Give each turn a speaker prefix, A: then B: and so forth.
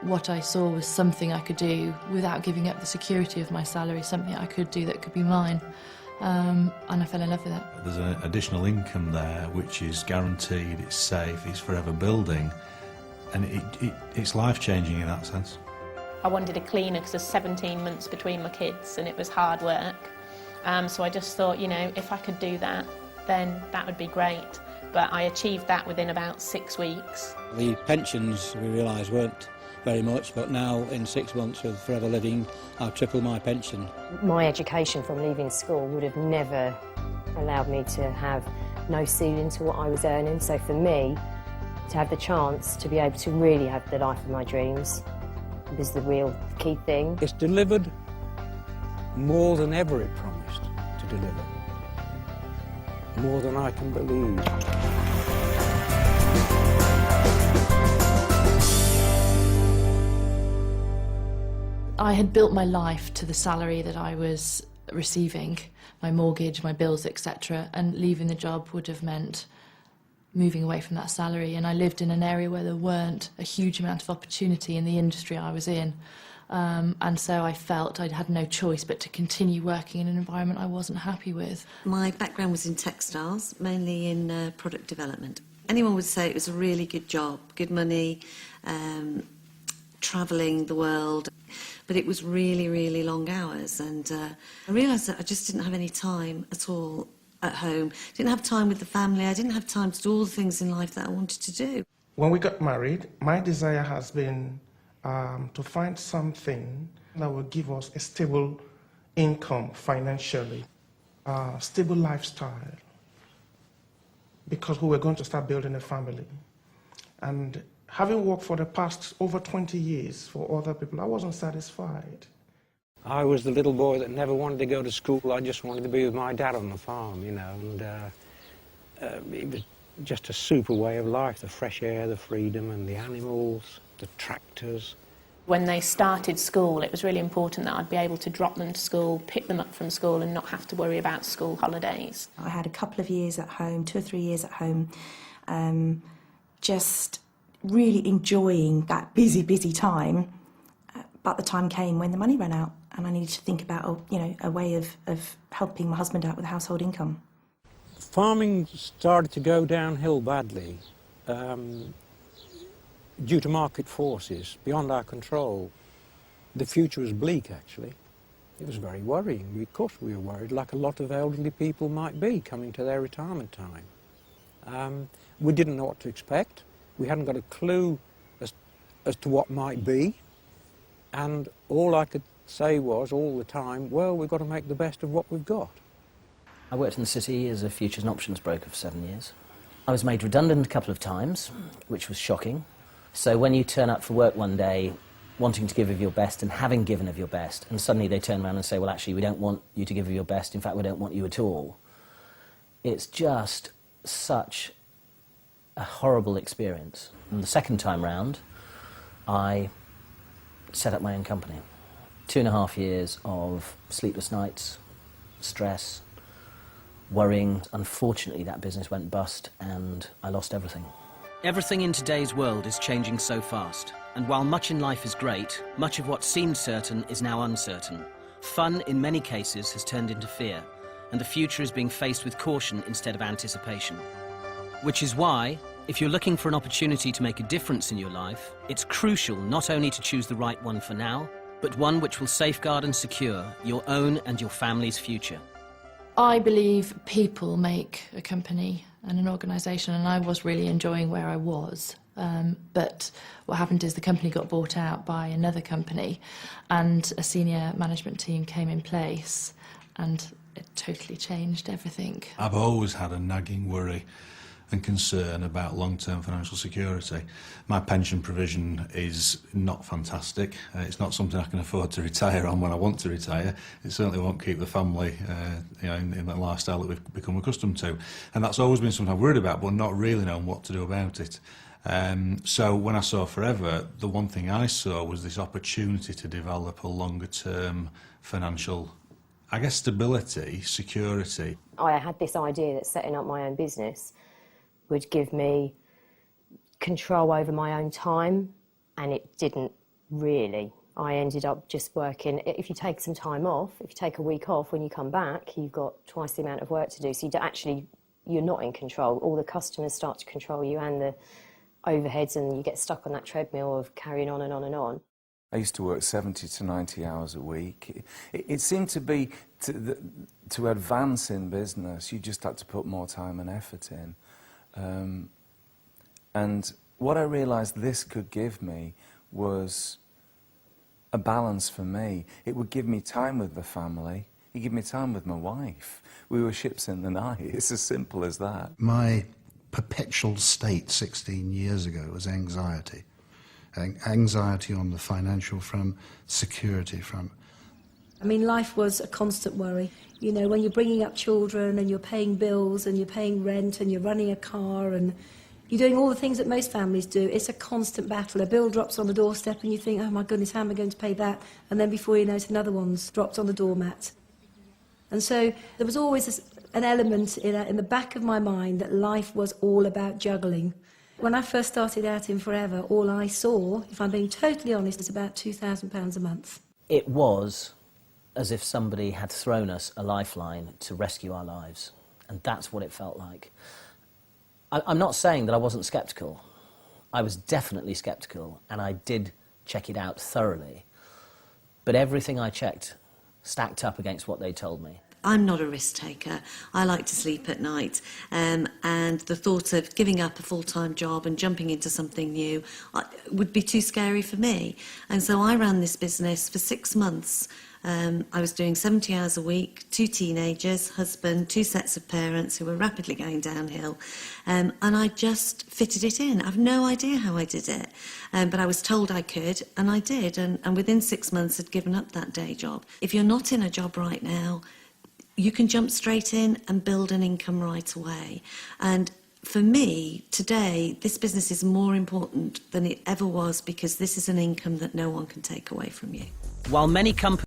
A: what I saw was something I could do without giving up the security of my salary, something I could do that could be mine. And I fell in love with it.
B: There's an additional income there which is guaranteed, it's safe, it's forever building, and it's life-changing in that sense.
C: I wanted a cleaner because there's 17 months between my kids and it was hard work. So I just thought, you know, if I could do that, then that would be great. But I achieved that within about 6 weeks.
D: The pensions, we realised, weren't very much, but now in 6 months with Forever Living, I've tripled my pension.
E: My education from leaving school would have never allowed me to have no ceiling to what I was earning. So for me, to have the chance to be able to really have the life of my dreams was the real key thing.
D: It's delivered more than ever it promised to deliver. More than I can believe.
A: I had built my life to the salary that I was receiving, my mortgage, my bills, etc., and leaving the job would have meant moving away from that salary. And I lived in an area where there weren't a huge amount of opportunity in the industry I was in. And so I felt I'd had no choice but to continue working in an environment I wasn't happy with.
F: My background was in textiles, mainly in product development. Anyone would say it was a really good job, good money, travelling the world, but it was really, really long hours, and I realised that I just didn't have any time at all at home. Didn't have time with the family, I didn't have time to do all the things in life that I wanted to do.
G: When we got married, my desire has been to find something that will give us a stable income financially, stable lifestyle, because we were going to start building a family. And having worked for the past over 20 years for other people, I wasn't satisfied.
D: I was the little boy that never wanted to go to school. I just wanted to be with my dad on the farm, you know, and it was just a super way of life, the fresh air, the freedom, and the animals, the tractors.
C: When they started school, it was really important that I'd be able to drop them to school, pick them up from school, and not have to worry about school holidays.
H: I had a couple of years at home, 2 or 3 years at home, just really enjoying that busy time. But the time came when the money ran out, and I needed to think about, you know, a way of helping my husband out with household income.
D: Farming started to go downhill badly due to market forces beyond our control. The future was bleak, actually. It was very worrying. Of course we were worried, like a lot of elderly people might be coming to their retirement time. We didn't know what to expect. We hadn't got a clue as to what might be. And all I could say was, all the time, well, we've got to make the best of what we've got.
I: I worked in the city as a futures and options broker for 7 years. I was made redundant a couple of times, which was shocking. So when you turn up for work one day, wanting to give of your best and having given of your best, and suddenly they turn around and say, well, actually, we don't want you to give of your best, in fact, we don't want you at all. It's just such a horrible experience. And the second time round, I set up my own company. 2.5 years of sleepless nights, stress, worrying. Unfortunately, that business went bust and I lost everything.
J: Everything in today's world is changing so fast, and while much in life is great, much of what seemed certain is now uncertain. Fun, in many cases, has turned into fear, and the future is being faced with caution instead of anticipation. Which is why, if you're looking for an opportunity to make a difference in your life, it's crucial not only to choose the right one for now, but one which will safeguard and secure your own and your family's future.
A: I believe people make a company and an organisation, and I was really enjoying where I was. But what happened is the company got bought out by another company and a senior management team came in place and it totally changed everything.
B: I've always had a nagging worry and concern about long-term financial security. My pension provision is not fantastic. It's not something I can afford to retire on when I want to retire. It certainly won't keep the family in the lifestyle that we've become accustomed to. And that's always been something I've worried about, but not really known what to do about it. So when I saw Forever, the one thing I saw was this opportunity to develop a longer-term financial, I guess, stability, security.
E: I had this idea that setting up my own business would give me control over my own time, and it didn't really. I ended up just working, if you take some time off, if you take a week off, when you come back, you've got twice the amount of work to do. So you're not in control. All the customers start to control you and the overheads, and you get stuck on that treadmill of carrying on and on and on.
K: I used to work 70 to 90 hours a week. It seemed to be, to advance in business, you just had to put more time and effort in. And what I realised this could give me was a balance for me. It would give me time with the family. It gave me time with my wife. We were ships in the night. It's as simple as that.
L: My perpetual state 16 years ago was anxiety. Anxiety on the financial front, security front.
M: I mean, life was a constant worry. You know, when you're bringing up children and you're paying bills and you're paying rent and you're running a car and you're doing all the things that most families do, it's a constant battle. A bill drops on the doorstep and you think, oh my goodness, how am I going to pay that? And then before you know it, another one's dropped on the doormat. And so there was always an element in the back of my mind that life was all about juggling. When I first started out in Forever, all I saw, if I'm being totally honest, is about £2,000 a month.
I: It was as if somebody had thrown us a lifeline to rescue our lives, and that's what it felt like. I'm not saying that I wasn't sceptical. I was definitely sceptical, and I did check it out thoroughly. But everything I checked stacked up against what they told me.
F: I'm not a risk taker. I like to sleep at night, and the thought of giving up a full-time job and jumping into something new would be too scary for me. And so I ran this business for 6 months. I was doing 70 hours a week, 2 teenagers, husband, 2 sets of parents who were rapidly going downhill, and I just fitted it in. I've no idea how I did it, but I was told I could, and I did, and within 6 months I'd given up that day job. If you're not in a job right now, you can jump straight in and build an income right away. And for me, today, this business is more important than it ever was, because this is an income that no one can take away from you.
J: While many companies